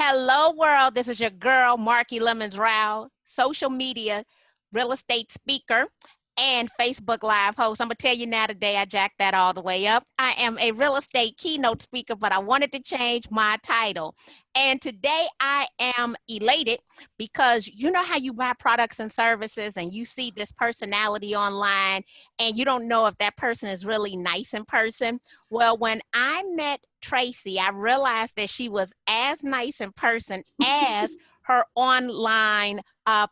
Hello, world. This is your girl, Marky Lemons-Ryhal, social media, real estate speaker, and Facebook Live host. I'm going to tell you now today, I jacked that all the way up. I am a real estate keynote speaker, but I wanted to change my title. And today I am elated because you know how you buy products and services and you see this personality online and you don't know if that person is really nice in person. Well, when I met Tracey, I realized that she was as nice in person as her online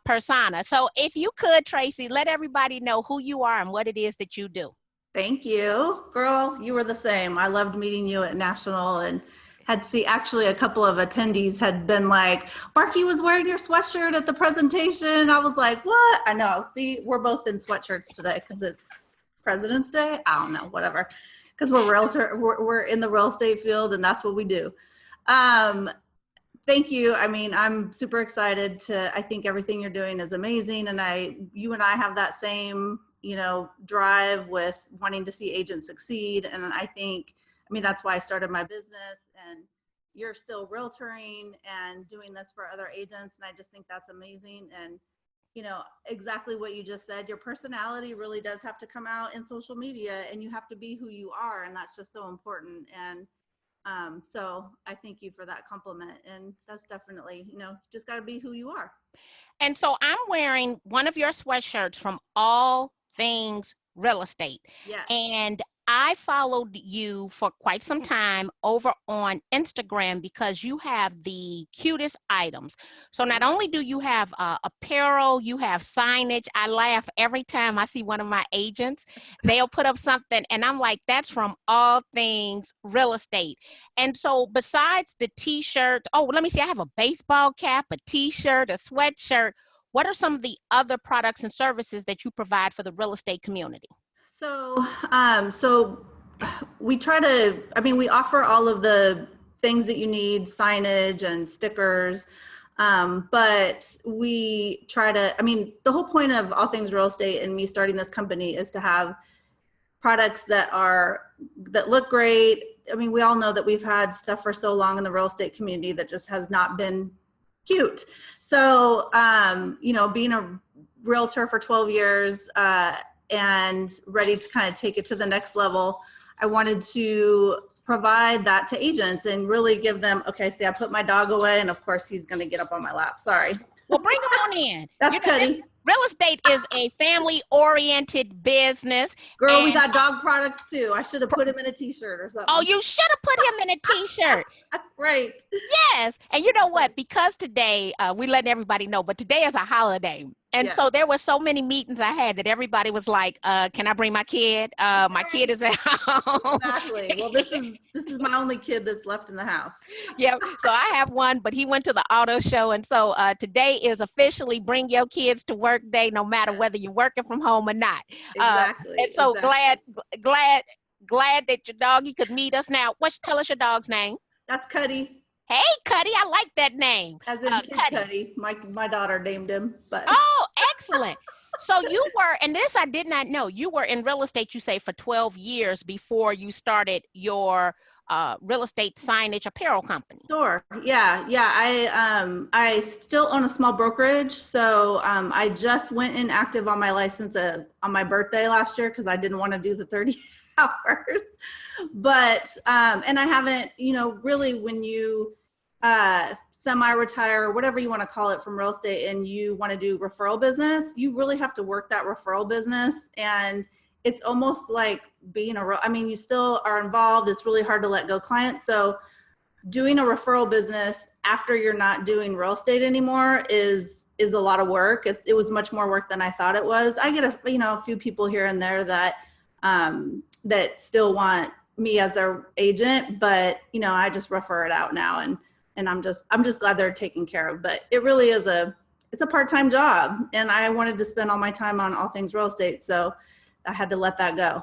persona. So if you could, Tracey, let everybody know who you are and what it is that you do. Thank you. Girl, you were the same. I loved meeting you at National and had actually a couple of attendees had been like, Marky was wearing your sweatshirt at the presentation. I was like, what? I know. See, we're both in sweatshirts today because it's President's Day. I don't know, whatever. Because we're in the real estate field and that's what we do. Thank you. I mean, I'm super excited I think everything you're doing is amazing. And you and I have that same, drive with wanting to see agents succeed. And that's why I started my business, and you're still realtoring and doing this for other agents. And I just think that's amazing. And, exactly what you just said, your personality really does have to come out in social media, and you have to be who you are. And that's just so important. And so I thank you for that compliment. And that's definitely, just got to be who you are. And so I'm wearing one of your sweatshirts from All Things Real Estate. Yeah. And I followed you for quite some time over on Instagram because you have the cutest items. So not only do you have apparel, you have signage. I laugh every time I see one of my agents. They'll put up something and I'm like, that's from All Things Real Estate. And so besides the t-shirt, let me see, I have a baseball cap, a t-shirt, a sweatshirt. What are some of the other products and services that you provide for the real estate community? So we we offer all of the things that you need, signage and stickers. But we try to, the whole point of All Things Real Estate and me starting this company is to have products that look great. We all know that we've had stuff for so long in the real estate community that just has not been cute. So, being a realtor for 12 years, and ready to kind of take it to the next level, I wanted to provide that to agents and really give them, okay, see, I put my dog away and of course he's going to get up on my lap. Sorry. Well, bring him on in. That's Cuddy. Real estate is a family-oriented business. Girl, we got dog products too. I should have put him in a t-shirt or something. Oh, you should have put him in a t-shirt. Right. Yes. And you know what? Because today, we let everybody know, but today is a holiday. And so there were so many meetings I had that everybody was like, can I bring my kid? My kid is at home. Exactly. Well, this is my only kid that's left in the house. Yeah. So I have one, but he went to the auto show. And so today is officially Bring Your Kids to Work Day, no matter whether you're working from home or not. Exactly. And so glad that your doggy could meet us now. Tell us your dog's name. That's Cuddy. Hey, Cuddy, I like that name. As in Cuddy. My daughter named him. But. Oh, excellent. So you were, and this I did not know, you were in real estate, you say, for 12 years before you started your real estate signage apparel company. Sure. Yeah. I still own a small brokerage. So I just went inactive on my license on my birthday last year because I didn't want to do the 30 hours. But, and I haven't, really when you semi-retire or whatever you want to call it from real estate and you want to do referral business, you really have to work that referral business. And it's almost like being you still are involved. It's really hard to let go clients. So doing a referral business after you're not doing real estate anymore is a lot of work. It was much more work than I thought it was. I get a few people here and there that still want me as their agent, but I just refer it out now and I'm just glad they're taken care of. But it really is it's a part-time job, and I wanted to spend all my time on All Things Real Estate, so I had to let that go.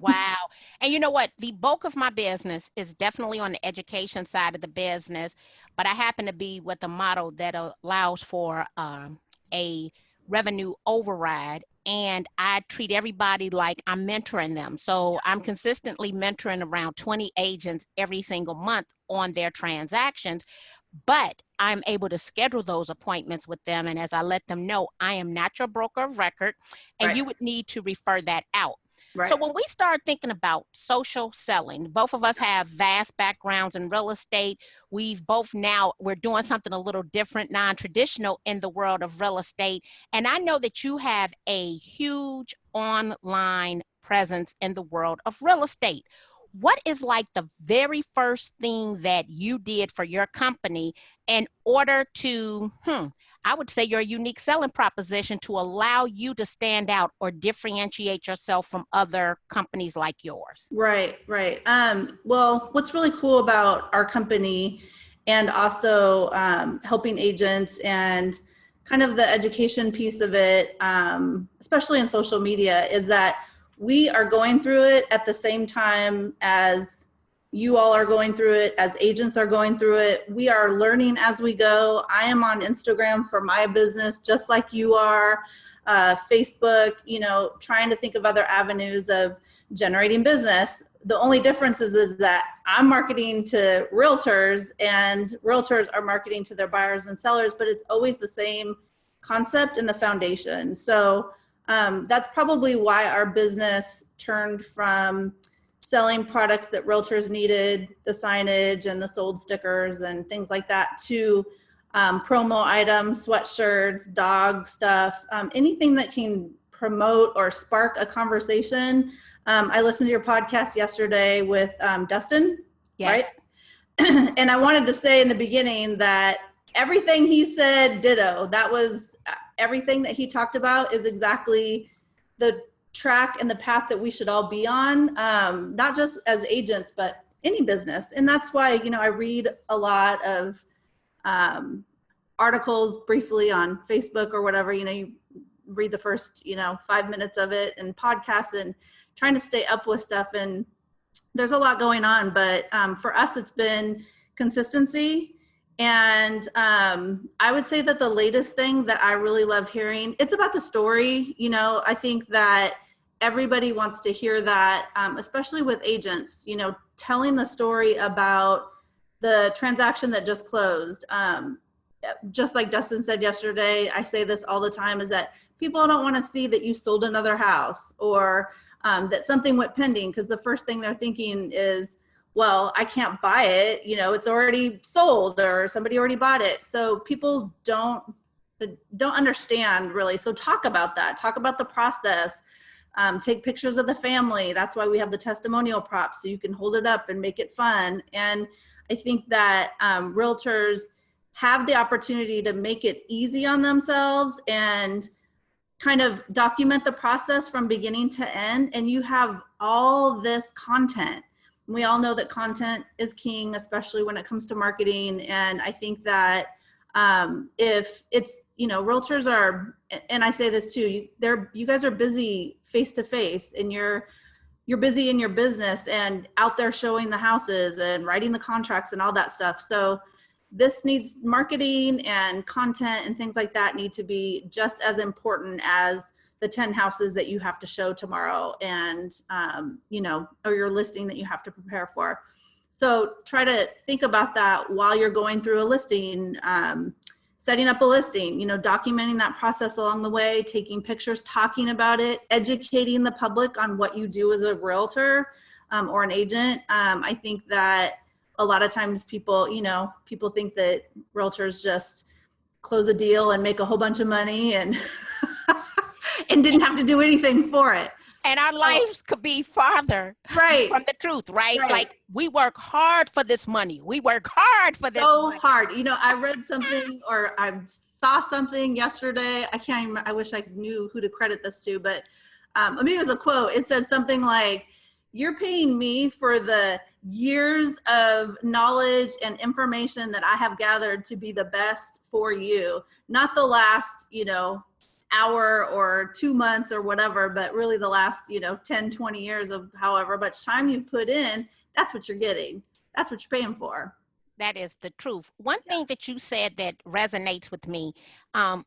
Wow. And you know what? The bulk of my business is definitely on the education side of the business, but I happen to be with a model that allows for a revenue override. And I treat everybody like I'm mentoring them. So I'm consistently mentoring around 20 agents every single month on their transactions. but I'm able to schedule those appointments with them. And as I let them know, I am not your broker of record, and Right. you would need to refer that out. Right. So when we start thinking about social selling, both of us have vast backgrounds in real estate. We're doing something a little different, non-traditional in the world of real estate. And I know that you have a huge online presence in the world of real estate. What is like the very first thing that you did for your company in order to, I would say, your unique selling proposition to allow you to stand out or differentiate yourself from other companies like yours? Right, right. Well, what's really cool about our company and also helping agents and kind of the education piece of it, especially in social media, is that we are going through it at the same time as you all are going through it, as agents are going through it. We are learning as we go. I am on Instagram for my business, just like you are. Facebook, trying to think of other avenues of generating business. The only difference is that I'm marketing to realtors and realtors are marketing to their buyers and sellers, but it's always the same concept and the foundation. So that's probably why our business turned from selling products that realtors needed, the signage and the sold stickers and things like that, to promo items, sweatshirts, dog stuff, anything that can promote or spark a conversation. I listened to your podcast yesterday with Dustin, Yes. right? And I wanted to say in the beginning that everything he said, ditto. That was everything that he talked about is exactly the track and the path that we should all be on, not just as agents, but any business. And that's why, I read a lot of articles briefly on Facebook or whatever, you read the first, 5 minutes of it, and podcasts, and trying to stay up with stuff. And there's a lot going on, but for us, it's been consistency. And I would say that the latest thing that I really love hearing, it's about the story. I think that everybody wants to hear that, especially with agents, telling the story about the transaction that just closed. Just like Dustin said yesterday, I say this all the time, is that people don't want to see that you sold another house or that something went pending, because the first thing they're thinking is, well, I can't buy it, it's already sold or somebody already bought it. So people don't understand really. So talk about that, talk about the process, take pictures of the family. That's why we have the testimonial props, so you can hold it up and make it fun. And I think that realtors have the opportunity to make it easy on themselves and kind of document the process from beginning to end. And you have all this content. We all know that content is king, especially when it comes to marketing. And I think that if it's, realtors are, and I say this too, you guys are busy face to face, and you're busy in your business and out there showing the houses and writing the contracts and all that stuff. So this needs marketing, and content and things like that need to be just as important as the 10 houses that you have to show tomorrow, and, or your listing that you have to prepare for. So try to think about that while you're going through a listing, setting up a listing, documenting that process along the way, taking pictures, talking about it, educating the public on what you do as a realtor or an agent. I think that a lot of times people think that realtors just close a deal and make a whole bunch of money and and didn't have to do anything for it. And our lives could be farther from the truth, right? Like, we work hard for this money. We work hard for this money. Hard. I read something, or I saw something yesterday. I can't even, I wish I knew who to credit this to, but maybe it was a quote. It said something like, "You're paying me for the years of knowledge and information that I have gathered to be the best for you, not the last, hour or 2 months or whatever, but really the last, 10, 20 years of however much time you've put in. That's what you're getting. That's what you're paying for." That is the truth. One thing that you said that resonates with me, and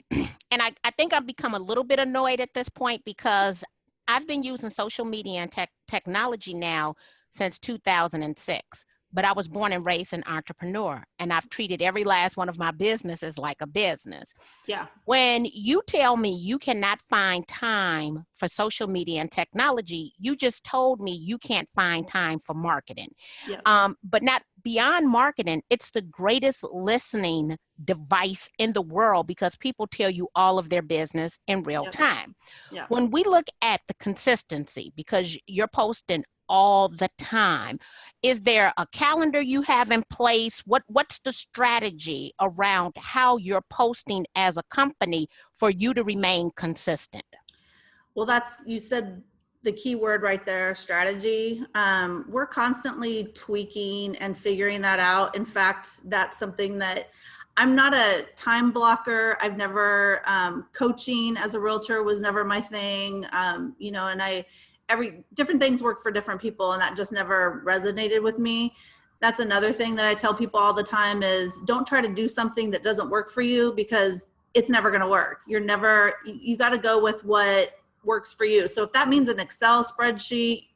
I think I've become a little bit annoyed at this point, because I've been using social media and technology now since 2006. but I was born and raised an entrepreneur, and I've treated every last one of my businesses like a business. Yeah. When you tell me you cannot find time for social media and technology, you just told me you can't find time for marketing. Yeah. But not beyond marketing, it's the greatest listening device in the world because people tell you all of their business in real time. Yeah. When we look at the consistency, because you're posting all the time, is there a calendar you have in place? What's the strategy around how you're posting as a company for you to remain consistent? Well, you said the key word right there, strategy. We're constantly tweaking and figuring that out. In fact, that's something that I'm not a time blocker. I've never, coaching as a realtor was never my thing. You know, and different things work for different people, and that just never resonated with me. That's another thing that I tell people all the time is don't try to do something that doesn't work for you because it's never going to work. You got to go with what works for you. So if that means an Excel spreadsheet,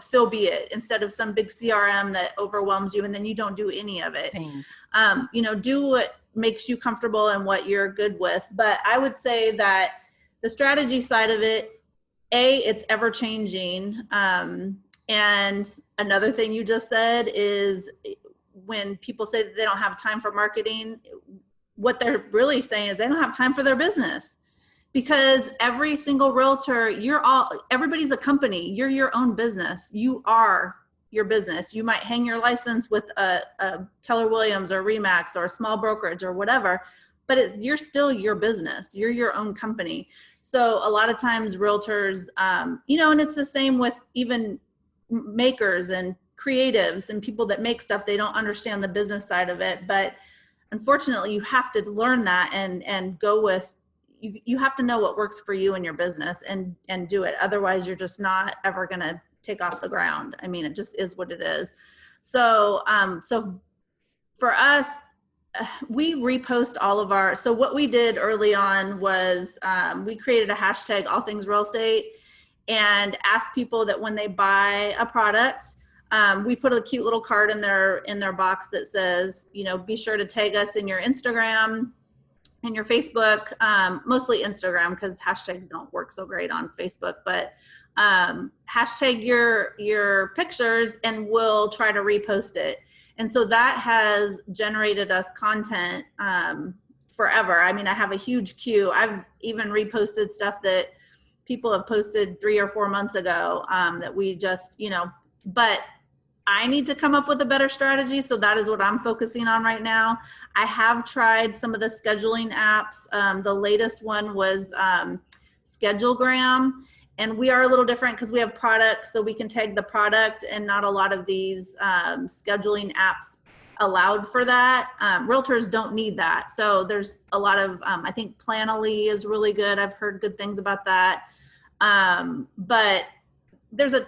so be it, instead of some big CRM that overwhelms you and then you don't do any of it. You know, do what makes you comfortable and what you're good with. But I would say that the strategy side of it, it's ever changing. And another thing you just said is when people say that they don't have time for marketing, what they're really saying is they don't have time for their business. Because every single realtor, everybody's a company. You're your own business. You are your business. You might hang your license with a Keller Williams or Remax or a small brokerage or whatever, but you're still your business. You're your own company. So a lot of times realtors, you know, and it's the same with even makers and creatives and people that make stuff, they don't understand the business side of it. But unfortunately, you have to learn that and go with, you have to know what works for you and your business and do it. Otherwise, you're just not ever going to take off the ground. I mean, it just is what it is. So, so for us, we repost all of so what we did early on was we created a hashtag all things real estate and asked people that when they buy a product, we put a cute little card in their box that says, you know, be sure to tag us in your Instagram and your Facebook, mostly Instagram because hashtags don't work so great on Facebook, but hashtag your pictures and we'll try to repost it. And so that has generated us content forever. I mean, I have a huge queue. I've even reposted stuff that people have posted 3 or 4 months ago that we just, you know, but I need to come up with a better strategy. So that is what I'm focusing on right now. I have tried some of the scheduling apps. The latest one was Schedulegram. And we are a little different because we have products, so we can tag the product, and not a lot of these scheduling apps allowed for that. Realtors don't need that. So there's a lot of, I think Planoly is really good. I've heard good things about that. But there's a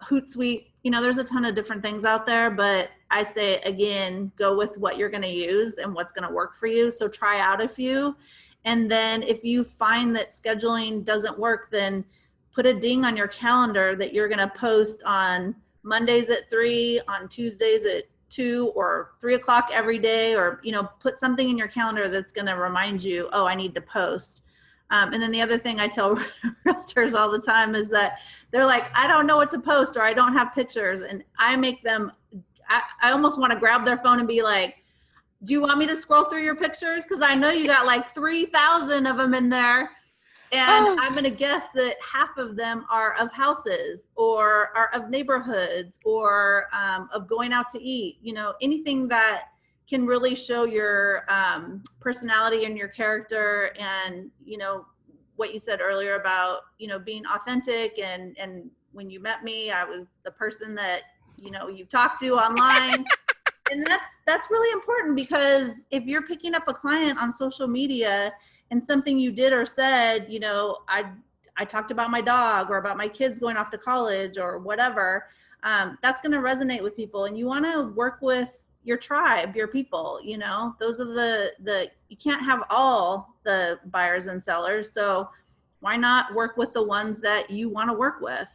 Hootsuite, you know, there's a ton of different things out there, but I say, again, go with what you're going to use and what's going to work for you. So try out a few. And then if you find that scheduling doesn't work, then put a ding on your calendar that you're going to post on Mondays at 3, on Tuesdays at 2 or 3 o'clock every day, or, you know, put something in your calendar that's going to remind you, oh, I need to post. And then the other thing I tell realtors all the time is that they're like, I don't know what to post, or I don't have pictures. And I make them, I almost want to grab their phone and be like, do you want me to scroll through your pictures? Because I know you got like 3,000 of them in there. And I'm going to guess that half of them are of houses or are of neighborhoods or of going out to eat, you know, anything that can really show your personality and your character. And, you know, what you said earlier about, you know, being authentic. And when you met me, I was the person that, you know, you've talked to online. And that's really important, because if you're picking up a client on social media and something you did or said, you know, I talked about my dog or about my kids going off to college or whatever, that's going to resonate with people. And you want to work with your tribe, your people, you know, those are you can't have all the buyers and sellers. So why not work with the ones that you want to work with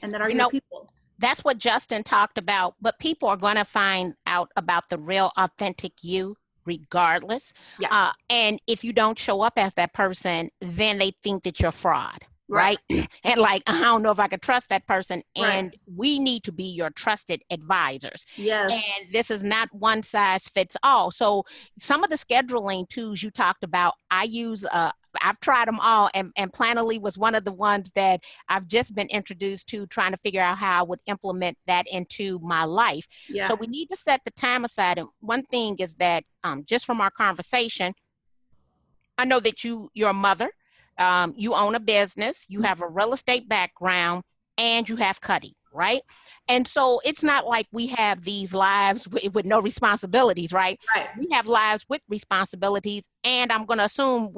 and that are your people? That's what Justin talked about, but people are going to find out about the real authentic you regardless. Yeah. And if you don't show up as that person, then they think that you're fraud. Right. Right. And like, I don't know if I could trust that person. Right. And we need to be your trusted advisors. Yes. And this is not one size fits all. So some of the scheduling tools you talked about, I use, I've tried them all, and Planoly was one of the ones that I've just been introduced to, trying to figure out how I would implement that into my life. Yeah. So we need to set the time aside. And one thing is that just from our conversation, I know that you're a mother, you own a business, you have a real estate background, and you have Cuddy, right? And so it's not like we have these lives with no responsibilities, right? Right. We have lives with responsibilities, and I'm going to assume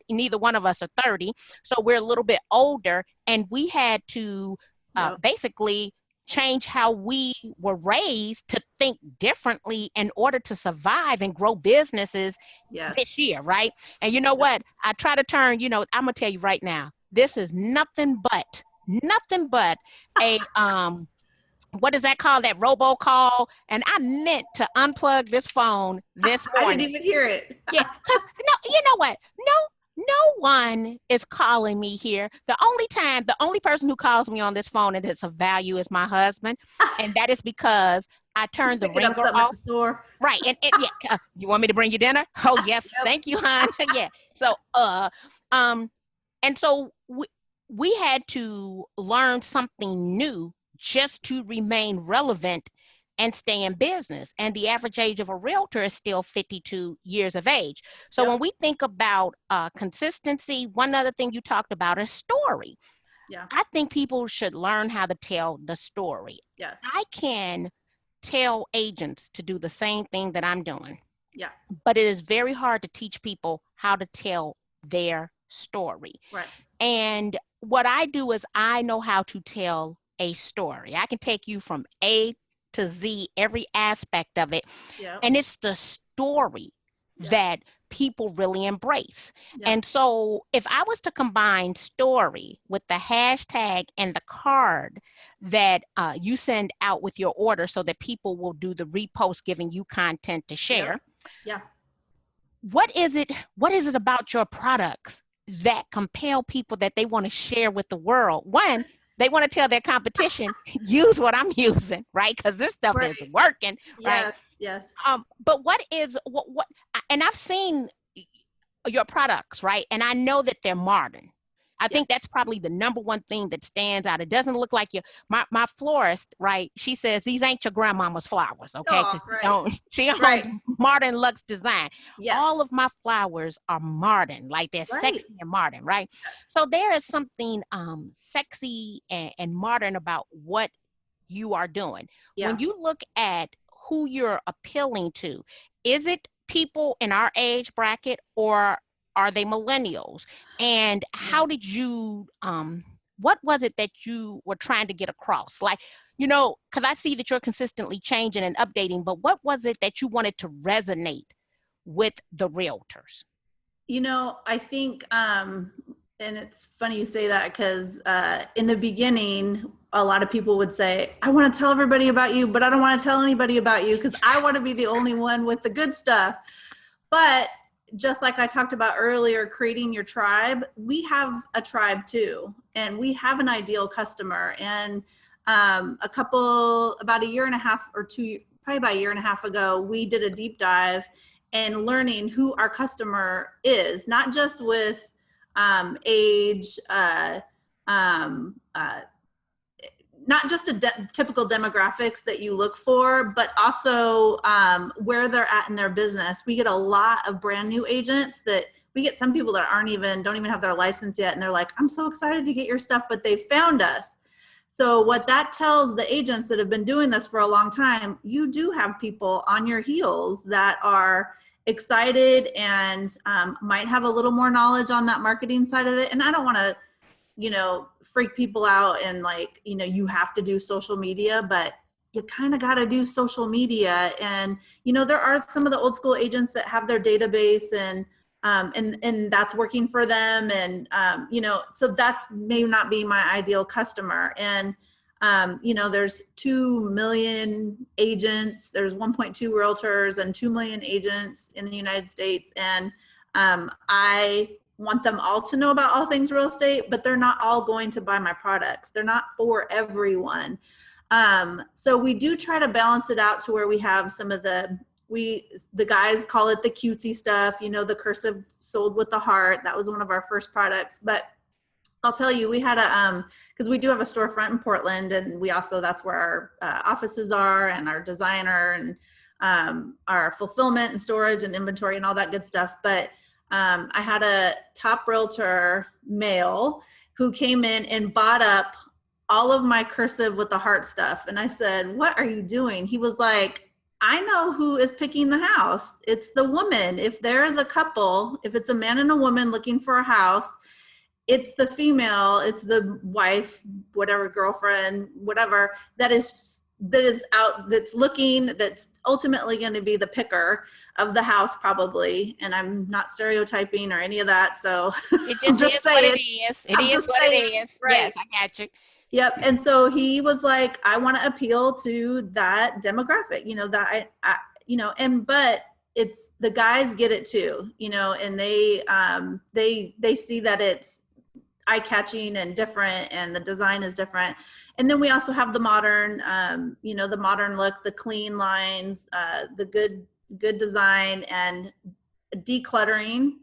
neither one of us are 30, so we're a little bit older, and we had to basically change how we were raised to think differently in order to survive and grow businesses this year, right? And you know what? I try to turn, I'm gonna tell you right now, this is nothing but a what is that called? That robocall. And I meant to unplug this phone this morning. I didn't even hear it. Yeah, because you know what? No one is calling me here. The only person who calls me on this phone and it's of value is my husband. And that is because I turned the ringer off. At the store. Right. And yeah, you want me to bring you dinner? Oh, yes. Yep. Thank you, hon. Yeah. So, and so we had to learn something new just to remain relevant and stay in business. And the average age of a realtor is still 52 years of age. So when we think about consistency, one other thing you talked about is story. Yeah. I think people should learn how to tell the story. Yes. I can tell agents to do the same thing that I'm doing. Yeah. But it is very hard to teach people how to tell their story. Right. And what I do is I know how to tell a story. I can take you from A to Z, every aspect of it. Yep. And it's the story that people really embrace. Yep. And so if I was to combine story with the hashtag and the card that you send out with your order so that people will do the repost giving you content to share. Yeah. What is it about your products that compel people that they want to share with the world? One, they want to tell their competition, use what I'm using, right? Because this stuff is working, right? Yes. But what, and I've seen your products, right? And I know that they're modern. I think that's probably the number one thing that stands out. It doesn't look like my florist, right? She says, these ain't your grandmama's flowers, okay? She owns Modern Luxe Design. Yes. All of my flowers are modern, like they're sexy and modern, right? Yes. So there is something sexy and modern about what you are doing. Yeah. When you look at who you're appealing to, is it people in our age bracket, or are they millennials? And how did you, what was it that you were trying to get across? Like, because I see that you're consistently changing and updating, but what was it that you wanted to resonate with the realtors? I think, and it's funny you say that, because in the beginning, a lot of people would say, I want to tell everybody about you, but I don't want to tell anybody about you because I want to be the only one with the good stuff. But just like I talked about earlier, creating your tribe, we have a tribe too, and we have an ideal customer. And about a year and a half or two, probably about a year and a half ago, we did a deep dive and learning who our customer is, not just with age, not just the typical demographics that you look for, but also where they're at in their business. We get a lot of brand new agents that we get some people that don't even have their license yet. And they're like, I'm so excited to get your stuff, but they found us. So what that tells the agents that have been doing this for a long time, you do have people on your heels that are excited and might have a little more knowledge on that marketing side of it. And I don't want to, freak people out and you have to do social media, but you kind of got to do social media. And, there are some of the old school agents that have their database and that's working for them. And, so that's may not be my ideal customer. And There's 2 million agents, there's 1.2 realtors and 2 million agents in the United States. And I want them all to know about all things real estate, but they're not all going to buy my products. They're not for everyone. So we do try to balance it out to where we have some of the guys call it the cutesy stuff, the cursive sold with the heart. That was one of our first products. But I'll tell you, we had because we do have a storefront in Portland, and that's where our offices are, and our designer, and our fulfillment and storage and inventory and all that good stuff. But I had a top realtor male who came in and bought up all of my cursive with the heart stuff. And I said, "What are you doing?" He was like, "I know who is picking the house. It's the woman. If there is a couple, if it's a man and a woman looking for a house, it's the female, it's the wife, whatever, girlfriend, whatever, that is out, that's looking, that's ultimately going to be the picker of the house probably." And I'm not stereotyping or any of that. So it just is what it is. It is what it is. Right. Yes, I got you. Yep. And so he was like, "I want to appeal to that demographic, but it's the guys get it too, and they see that it's eye-catching and different, and the design is different. And then we also have the modern, the modern look, the clean lines, the good design, and decluttering.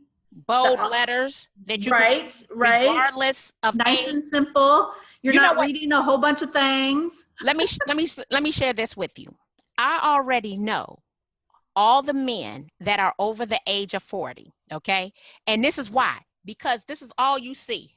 Bold letters that you right, regardless of nice age. and simple. You're not reading a whole bunch of things. Let me share this with you. I already know all the men that are over the age of 40. Okay, and this is why, because this is all you see.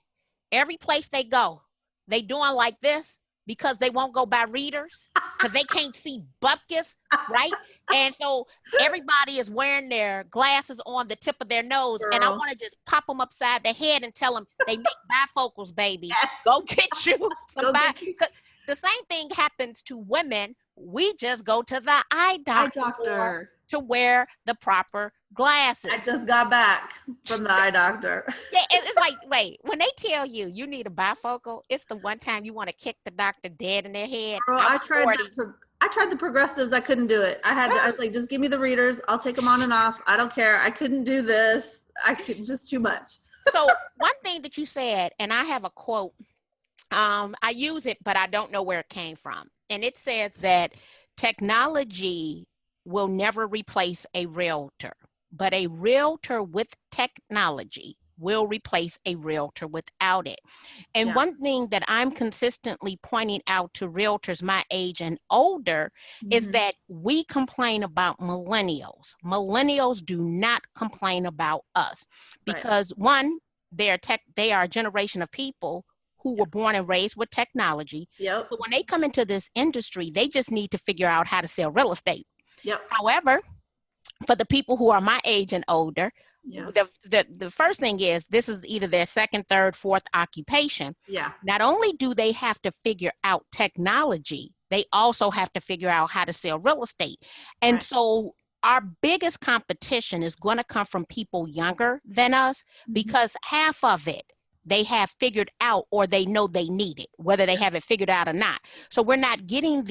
Every place they go, they doing like this because they won't go by readers, because they can't see bupkis, right? And so everybody is wearing their glasses on the tip of their nose. Girl. And I want to just pop them upside the head and tell them they make bifocals, baby. Yes. Go get you somebody. The same thing happens to women. We just go to the eye doctor to wear the proper glasses. I just got back from the eye doctor. Yeah, it's like, wait, when they tell you need a bifocal, it's the one time you want to kick the doctor dead in their head. Girl, I tried the progressives. I couldn't do it. I was like, just give me the readers. I'll take them on and off. I don't care. I couldn't do this. Just too much. So one thing that you said, and I have a quote, I use it, but I don't know where it came from. And it says that technology will never replace a realtor, but a realtor with technology will replace a realtor without it. And one thing that I'm consistently pointing out to realtors my age and older is that we complain about millennials. Millennials do not complain about us because one, they are a generation of people who were born and raised with technology. Yep. So when they come into this industry, they just need to figure out how to sell real estate. Yep. However, for the people who are my age and older, the first thing is this is either their second, third, fourth occupation. Yeah. Not only do they have to figure out technology, they also have to figure out how to sell real estate. And so our biggest competition is going to come from people younger than us because half of it they have figured out or they know they need it, whether they have it figured out or not. So we're not getting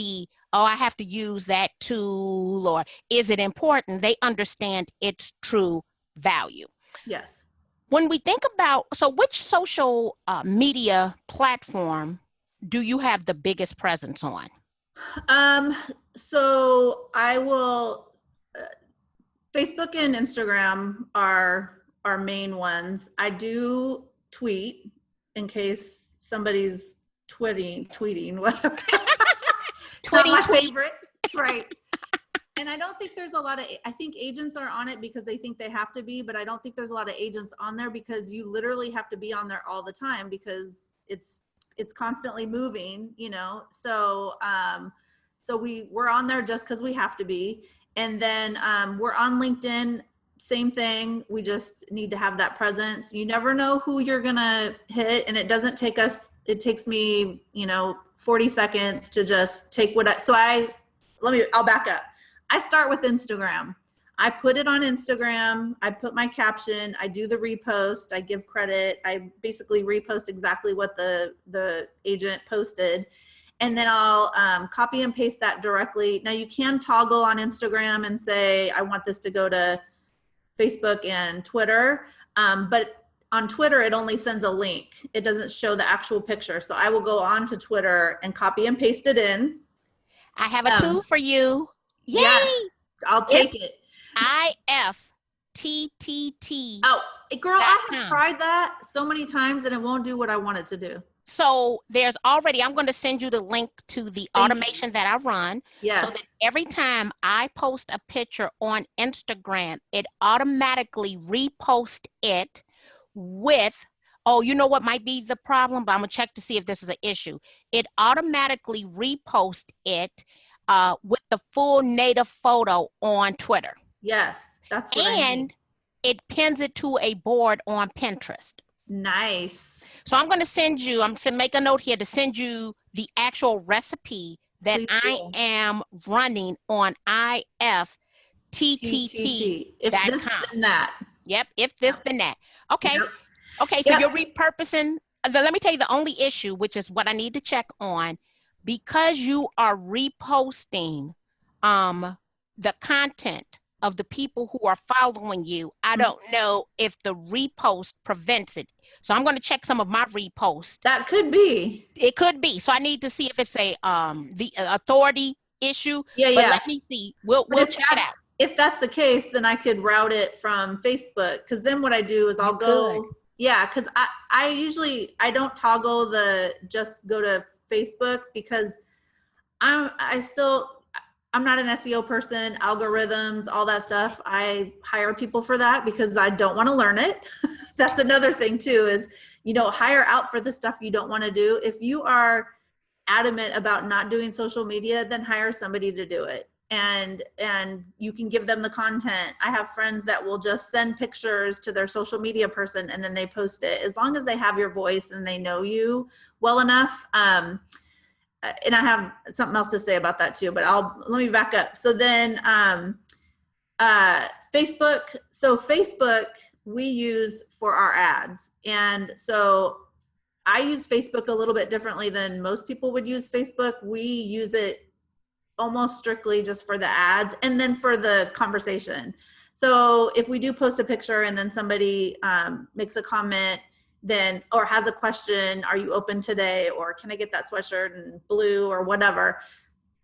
I have to use that tool, or is it important? They understand its true value. Yes. When we think about, so which social media platform do you have the biggest presence on? So I will, Facebook and Instagram are our main ones. I do tweet in case somebody's tweeting, whatever. Not my favorite, right? And I don't think there's a lot of, I think agents are on it because they think they have to be, but I don't think there's a lot of agents on there because you literally have to be on there all the time because it's constantly moving, So, we're on there just because we have to be. And then we're on LinkedIn, same thing. We just need to have that presence. You never know who you're going to hit. And it doesn't take us, it takes me, 40 seconds to just take I'll back up. I start with Instagram. I put it on Instagram. I put my caption. I do the repost. I give credit. I basically repost exactly what the agent posted. and then I'll copy and paste that directly. Now you can toggle on Instagram and say, I want this to go to Facebook and Twitter. But on Twitter, it only sends a link. It doesn't show the actual picture. So I will go on to Twitter and copy and paste it in. I have a tool for you. Yay! Yes, I'll take it. IFTTT. Oh, girl, I have tried that so many times and it won't do what I want it to do. So there's already, I'm going to send you the link to the automation that I run. Yes. So that every time I post a picture on Instagram, it automatically reposts it with, oh, you know what might be the problem? But I'm going to check to see if this is an issue. It automatically reposts it with the full native photo on Twitter. Yes, that's what I mean. It pins it to a board on Pinterest. Nice. So I'm going to send you, I'm going to make a note here to send you the actual recipe that I am running on IFTTT.com. If this, then that. Yep, if this, then that. Okay. Yep. Okay, so you're repurposing. Let me tell you the only issue, which is what I need to check on. Because you are reposting the content of the people who are following you, I don't know if the repost prevents it. So I'm going to check some of my reposts. That could be. It could be. So I need to see if it's a the authority issue. Yeah, but let me see. We'll check it out. If that's the case, then I could route it from Facebook. Because then what I do is I'll go. Good. Yeah, because I don't toggle the just go to Facebook because I'm not an SEO person, algorithms, all that stuff. I hire people for that because I don't want to learn it. That's another thing too, is, hire out for the stuff you don't want to do. If you are adamant about not doing social media, then hire somebody to do it. And you can give them the content. I have friends that will just send pictures to their social media person and then they post it. As long as they have your voice and they know you well enough. And I have something else to say about that too, but let me back up. So then Facebook. So Facebook we use for our ads. And so I use Facebook a little bit differently than most people would use Facebook. We use it almost strictly just for the ads and then for the conversation. So if we do post a picture and then somebody makes a comment or has a question, are you open today? Or can I get that sweatshirt in blue or whatever?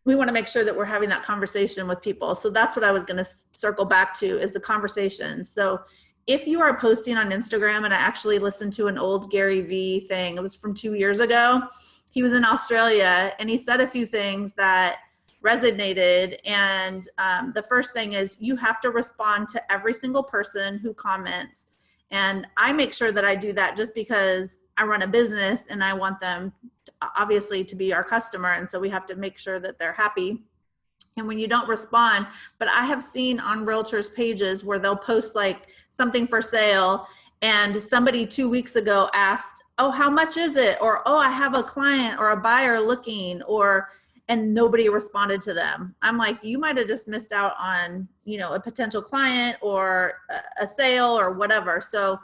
We want to make sure that we're having that conversation with people. So that's what I was going to circle back to, is the conversation. So if you are posting on Instagram, and I actually listened to an old Gary Vee thing, it was from 2 years ago. He was in Australia and he said a few things that resonated. And the first thing is you have to respond to every single person who comments. And I make sure that I do that just because I run a business and I want them obviously to be our customer. And so we have to make sure that they're happy. And when you don't respond, but I have seen on realtors pages where they'll post like something for sale and somebody 2 weeks ago asked, oh, how much is it? Or, oh, I have a client or a buyer looking, and nobody responded to them. I'm like, you might've just missed out on, a potential client or a sale or whatever. So,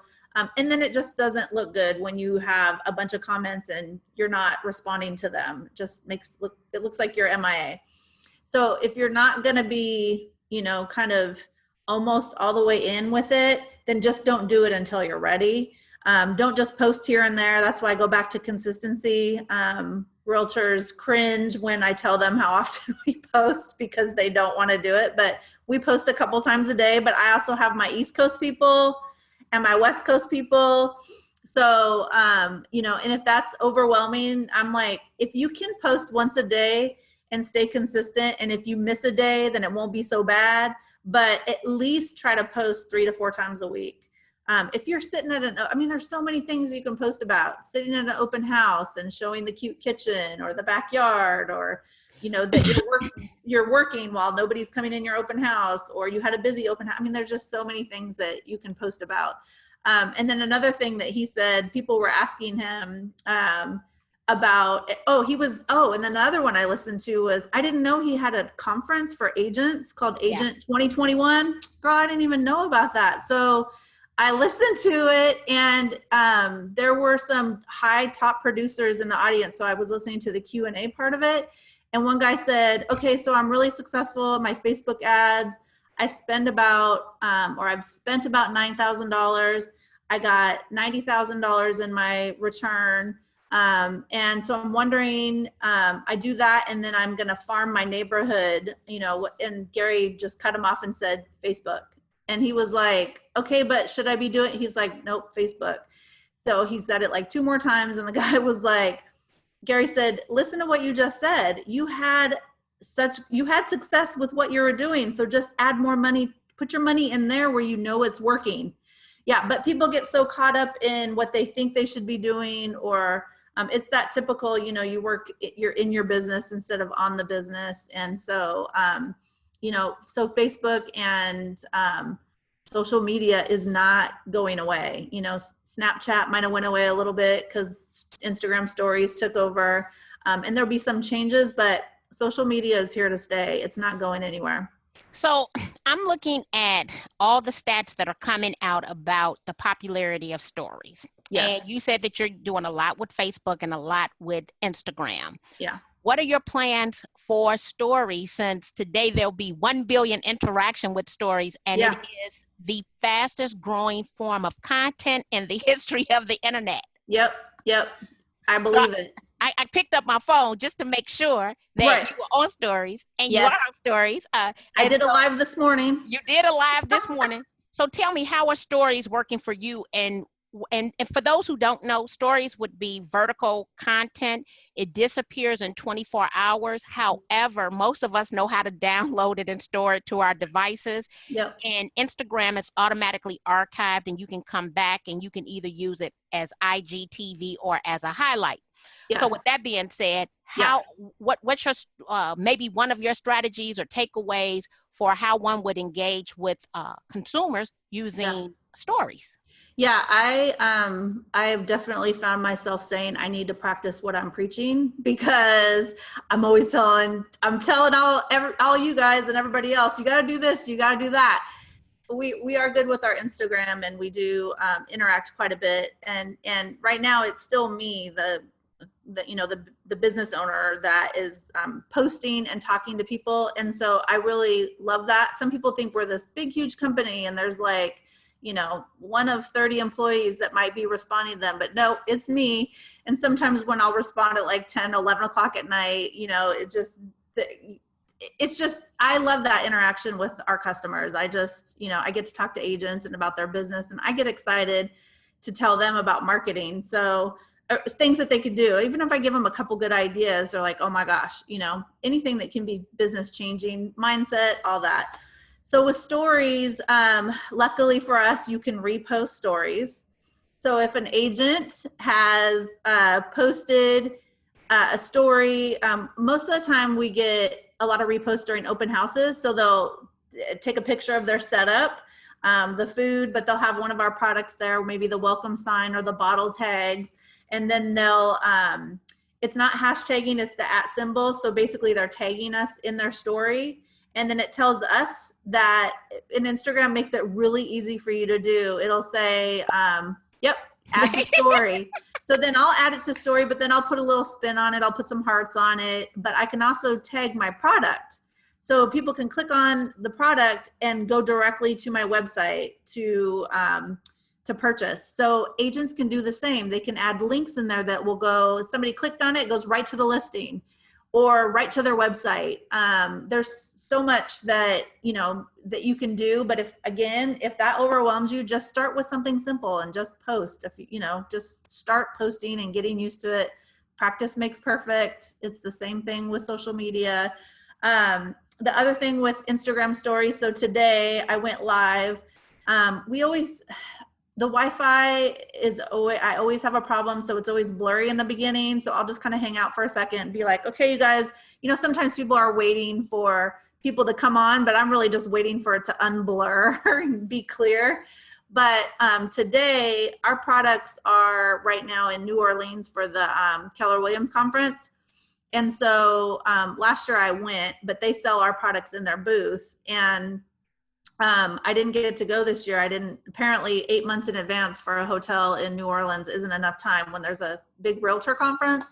and then it just doesn't look good when you have a bunch of comments and you're not responding to them. It looks like you're MIA. So if you're not going to be, kind of almost all the way in with it, then just don't do it until you're ready. Don't just post here and there. That's why I go back to consistency. Realtors cringe when I tell them how often we post because they don't want to do it, but we post a couple times a day. But I also have my East Coast people and my West Coast people. So, and if that's overwhelming, I'm like, if you can post once a day and stay consistent, and if you miss a day, then it won't be so bad, but at least try to post 3 to 4 times a week. If you're sitting at there's so many things you can post about, sitting at an open house and showing the cute kitchen or the backyard, or, that you're working while nobody's coming in your open house, or you had a busy open house. there's just so many things that you can post about. And then another thing that he said, people were asking him, about, and then the other one I listened to was, I didn't know he had a conference for agents called Agent 2021. Girl, I didn't even know about that. So I listened to it, and there were some high top producers in the audience. So I was listening to the Q&A part of it. And one guy said, okay, so I'm really successful in my Facebook ads. I spend about, I've spent about $9,000. I got $90,000 in my return. And so I'm wondering, I do that, and then I'm going to farm my neighborhood, and Gary just cut him off and said, Facebook. And he was like, okay, but should I be doing it? He's like, nope, Facebook. So he said it like 2 more times. And the guy was like, Gary said, listen to what you just said. You had success with what you were doing. So just add more money, put your money in there where you know it's working. Yeah. But people get so caught up in what they think they should be doing, or it's that typical, you're in your business instead of on the business. And so, so Facebook and social media is not going away. Snapchat might have went away a little bit because Instagram stories took over, and there'll be some changes, but social media is here to stay. It's not going anywhere. So I'm looking at all the stats that are coming out about the popularity of stories. Yes. And you said that you're doing a lot with Facebook and a lot with Instagram. Yeah. What are your plans for stories, since today there'll be 1 billion interaction with stories, and it is the fastest growing form of content in the history of the internet? Yep. I believe it. I picked up my phone just to make sure that you were on stories, and you are on stories. I did a live this morning. You did a live this morning. So tell me, how are stories working for you? And for those who don't know, stories would be vertical content. It disappears in 24 hours. However, most of us know how to download it and store it to our devices. Yep. And Instagram is automatically archived, and you can come back and you can either use it as IGTV or as a highlight. Yes. So with that being said, what's your maybe one of your strategies or takeaways for how one would engage with consumers using stories? Yeah, I have definitely found myself saying I need to practice what I'm preaching, because I'm always telling all you guys and everybody else, you got to do this, you got to do that. We are good with our Instagram, and we do interact quite a bit. And right now it's still me, the business owner, that is posting and talking to people. And so I really love that. Some people think we're this big, huge company, and there's like, 1 of 30 employees that might be responding to them, but no, it's me. And sometimes when I'll respond at like 10, 11 o'clock at night, it's just, I love that interaction with our customers. I just, I get to talk to agents and about their business, and I get excited to tell them about marketing. So things that they could do, even if I give them a couple good ideas, they're like, oh my gosh, anything that can be business changing, mindset, all that. So with stories, luckily for us, you can repost stories. So if an agent has posted a story, most of the time we get a lot of reposts during open houses. So they'll take a picture of their setup, the food, but they'll have one of our products there, maybe the welcome sign or the bottle tags. And then they'll, it's not hashtagging, it's the @ symbol. So basically they're tagging us in their story. And then it tells us that, and Instagram makes it really easy for you to do. It'll say, add to story. So then I'll add it to story, but then I'll put a little spin on it. I'll put some hearts on it, but I can also tag my product. So people can click on the product and go directly to my website to purchase. So agents can do the same. They can add links in there that will go, somebody clicked on it, it goes right to the listing or right to their website. There's so much that, that you can do. But if that overwhelms you, just start with something simple and just post. Just start posting and getting used to it. Practice makes perfect. It's the same thing with social media. The other thing with Instagram stories. So today I went live. The Wi-Fi I always have a problem. So it's always blurry in the beginning. So I'll just kind of hang out for a second and be like, okay, you guys, sometimes people are waiting for people to come on, but I'm really just waiting for it to unblur and be clear. But today our products are right now in New Orleans for the Keller Williams conference. And so last year I went, but they sell our products in their booth. And I didn't get to go this year. Apparently 8 months in advance for a hotel in New Orleans isn't enough time when there's a big realtor conference.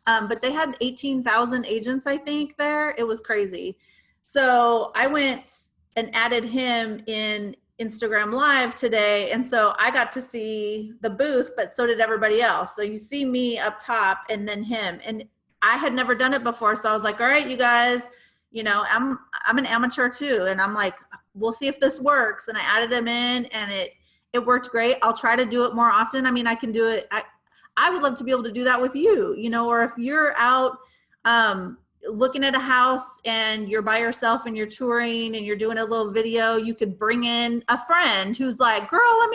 But they had 18,000 agents, I think, there. It was crazy. So I went and added him in Instagram Live today. And so I got to see the booth, but so did everybody else. So you see me up top and then him. And I had never done it before. So I was like, all right, you guys, I'm an amateur too. And I'm like, we'll see if this works. And I added him in and it worked great. I'll try to do it more often. I mean, I can do it. I would love to be able to do that with you, or if you're out looking at a house and you're by yourself and you're touring and you're doing a little video, you could bring in a friend who's like, girl, I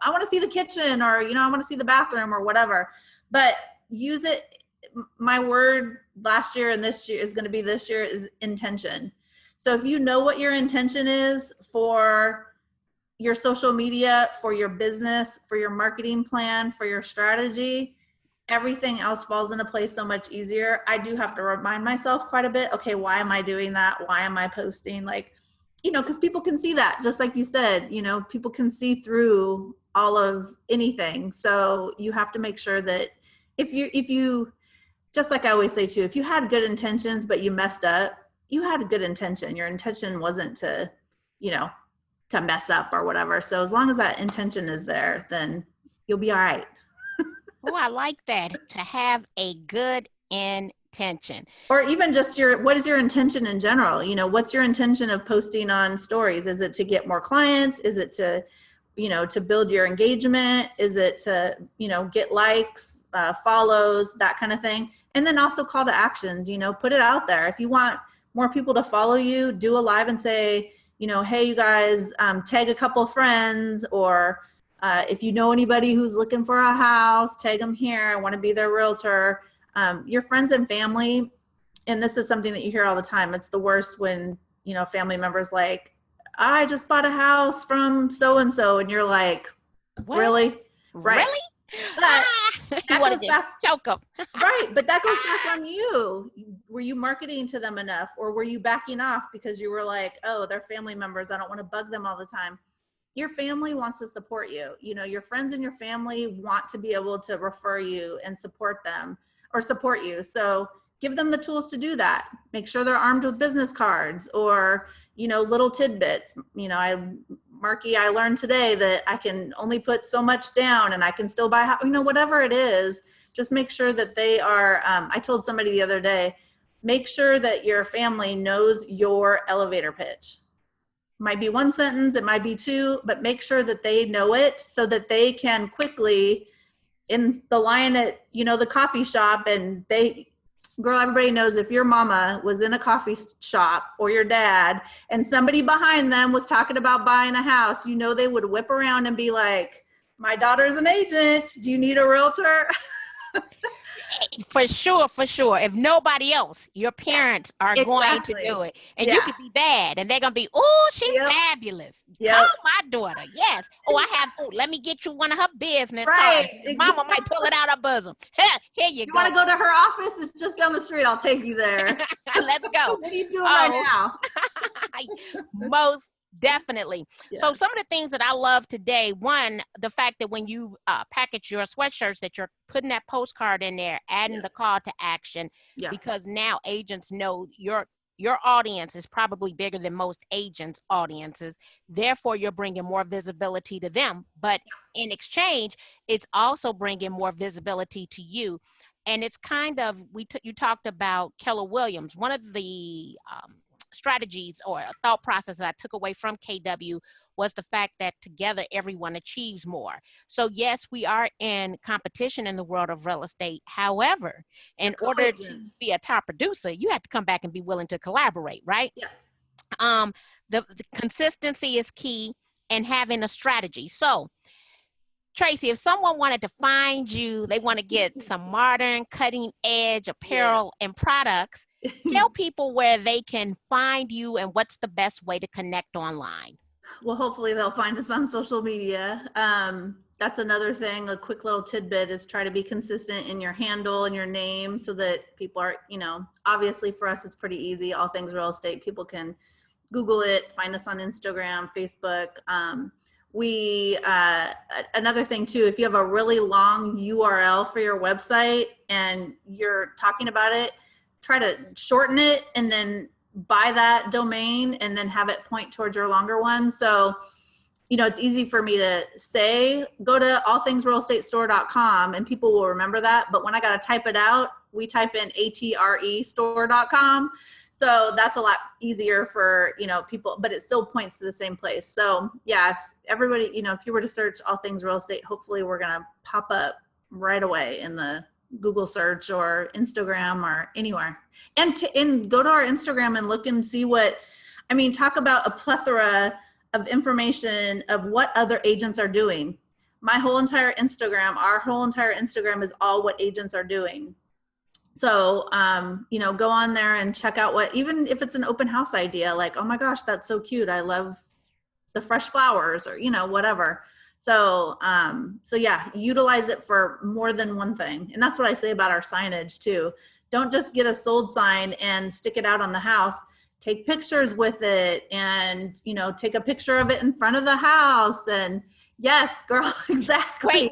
want to see the kitchen, or, I want to see the bathroom or whatever, but use it. My word last year and this year is going to be this year is intention. So if you know what your intention is for your social media, for your business, for your marketing plan, for your strategy, everything else falls into place so much easier. I do have to remind myself quite a bit. Okay, why am I doing that? Why am I posting? Like, because people can see that, just like you said, people can see through all of anything. So you have to make sure that if you, just like I always say too, if you had good intentions, but you messed up, you had a good intention. Your intention wasn't to, to mess up or whatever. So as long as that intention is there, then you'll be all right. Oh, I like that, to have a good intention. Or even just what is your intention in general? What's your intention of posting on stories? Is it to get more clients? Is it to, to build your engagement? Is it to, get likes, follows, that kind of thing? And then also call to actions, put it out there. If you want more people to follow you, do a live and say, hey, you guys, tag a couple friends, or if you know anybody who's looking for a house, tag them here. I want to be their realtor. Your friends and family, and this is something that you hear all the time. It's the worst when, family members like, I just bought a house from so-and-so. And you're like, what? Really? Right. Really? But you want to choke them. Right. But that goes back on you. Were you marketing to them enough, or were you backing off because you were like, oh, they're family members, I don't want to bug them all the time? Your family wants to support you. Your friends and your family want to be able to refer you and support them or support you. So give them the tools to do that. Make sure they're armed with business cards or, little tidbits. Marky, I learned today that I can only put so much down and I can still buy, whatever it is, just make sure that they are, I told somebody the other day, make sure that your family knows your elevator pitch. Might be one sentence, it might be two, but make sure that they know it so that they can quickly, in the line at, the coffee shop, and everybody knows if your mama was in a coffee shop or your dad and somebody behind them was talking about buying a house, they would whip around and be like, my daughter's an agent. Do you need a realtor? For sure. If nobody else, your parents are going to do it. And you could be bad and they're going to be, oh, she's fabulous. Oh, my daughter. Yes. Let me get you one of her business cards. Mama might pull it out her bosom. Here you go. You want to go to her office? It's just down the street. I'll take you there. Let's go. What are you doing right now? Most definitely. Yeah. So some of the things that I love today, one, the fact that when you package your sweatshirts, that you're putting that postcard in there, adding the call to action, because now agents know your audience is probably bigger than most agents' audiences. Therefore, you're bringing more visibility to them. But in exchange, it's also bringing more visibility to you. And it's kind of, you talked about Keller Williams. One of the strategies or a thought process that I took away from KW was the fact that together everyone achieves more. So yes, we are in competition in the world of real estate. However, in order to be a top producer, you have to come back and be willing to collaborate, right? Yeah. The consistency is key, and having a strategy. So Tracey, if someone wanted to find you, they want to get some modern, cutting edge apparel and products, tell people where they can find you and what's the best way to connect online. Well, hopefully they'll find us on social media. That's another thing, a quick little tidbit is try to be consistent in your handle and your name so that people are, obviously for us, it's pretty easy. All things real estate, people can Google it, find us on Instagram, Facebook. Another thing too, if you have a really long URL for your website and you're talking about it, try to shorten it and then buy that domain and then have it point towards your longer one. So, it's easy for me to say, go to allthingsrealestatestore.com and people will remember that. But when I got to type it out, we type in ATRE-store.com. So that's a lot easier for, people, but it still points to the same place. So yeah, if everybody, if you were to search All Things Real Estate, hopefully we're going to pop up right away in the Google search or Instagram or anywhere. And go to our Instagram and look and see talk about a plethora of information of what other agents are doing. Our whole entire Instagram is all what agents are doing. So, go on there and check out even if it's an open house idea, like, oh my gosh, that's so cute. I love the fresh flowers or, whatever. So yeah, utilize it for more than one thing. And that's what I say about our signage too. Don't just get a sold sign and stick it out on the house. Take pictures with it and, take a picture of it in front of the house. And yes, girl, exactly. Wait,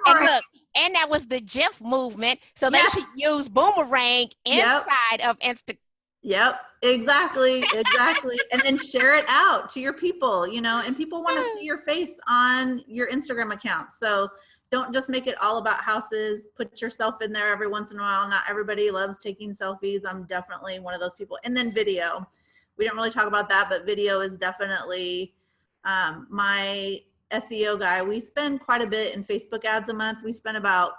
and look, and that was the GIF movement. So they should use boomerang inside of Insta. Yep, exactly. And then share it out to your people, and people want to see your face on your Instagram account. So don't just make it all about houses. Put yourself in there every once in a while. Not everybody loves taking selfies. I'm definitely one of those people. And then video. We didn't really talk about that, but video is definitely my SEO guy. We spend quite a bit in Facebook ads a month. We spend about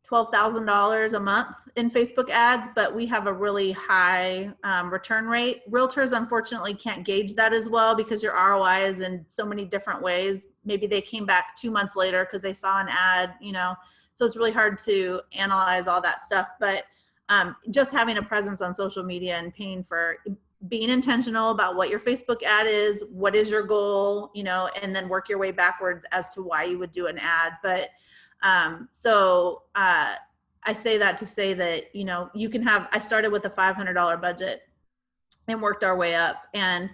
$12,000 a month in Facebook ads, but we have a really high return rate. Realtors, unfortunately, can't gauge that as well because your ROI is in so many different ways. Maybe they came back 2 months later because they saw an ad, so it's really hard to analyze all that stuff. But just having a presence on social media and being intentional about what your Facebook ad is, what is your goal, and then work your way backwards as to why you would do an ad. But I say that to say that, I started with a $500 budget and worked our way up, and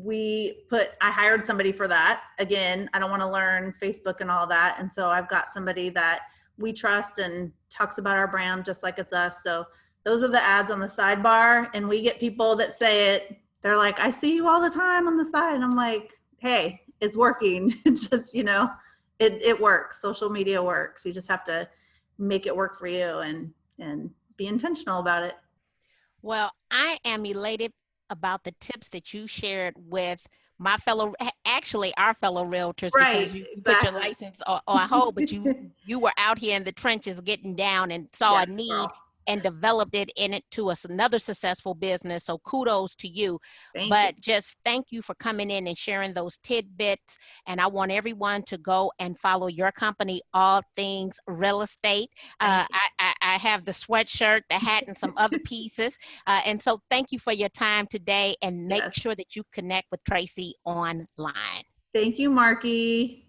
I hired somebody for that. Again, I don't want to learn Facebook and all that. And so I've got somebody that we trust and talks about our brand just like it's us. So those are the ads on the sidebar, and we get people that say it. They're like, I see you all the time on the side. And I'm like, hey, it's working. It's just, it works. Social media works. You just have to make it work for you and be intentional about it. Well, I am elated about the tips that you shared with our fellow realtors, right, because you exactly. put your license on hold, but you were out here in the trenches getting down and saw a need. Girl. And developed it into another successful business. So kudos to you. Just thank you for coming in and sharing those tidbits. And I want everyone to go and follow your company, All Things Real Estate. I have the sweatshirt, the hat, and some other pieces. And so thank you for your time today, and make sure that you connect with Tracey online. Thank you, Marky.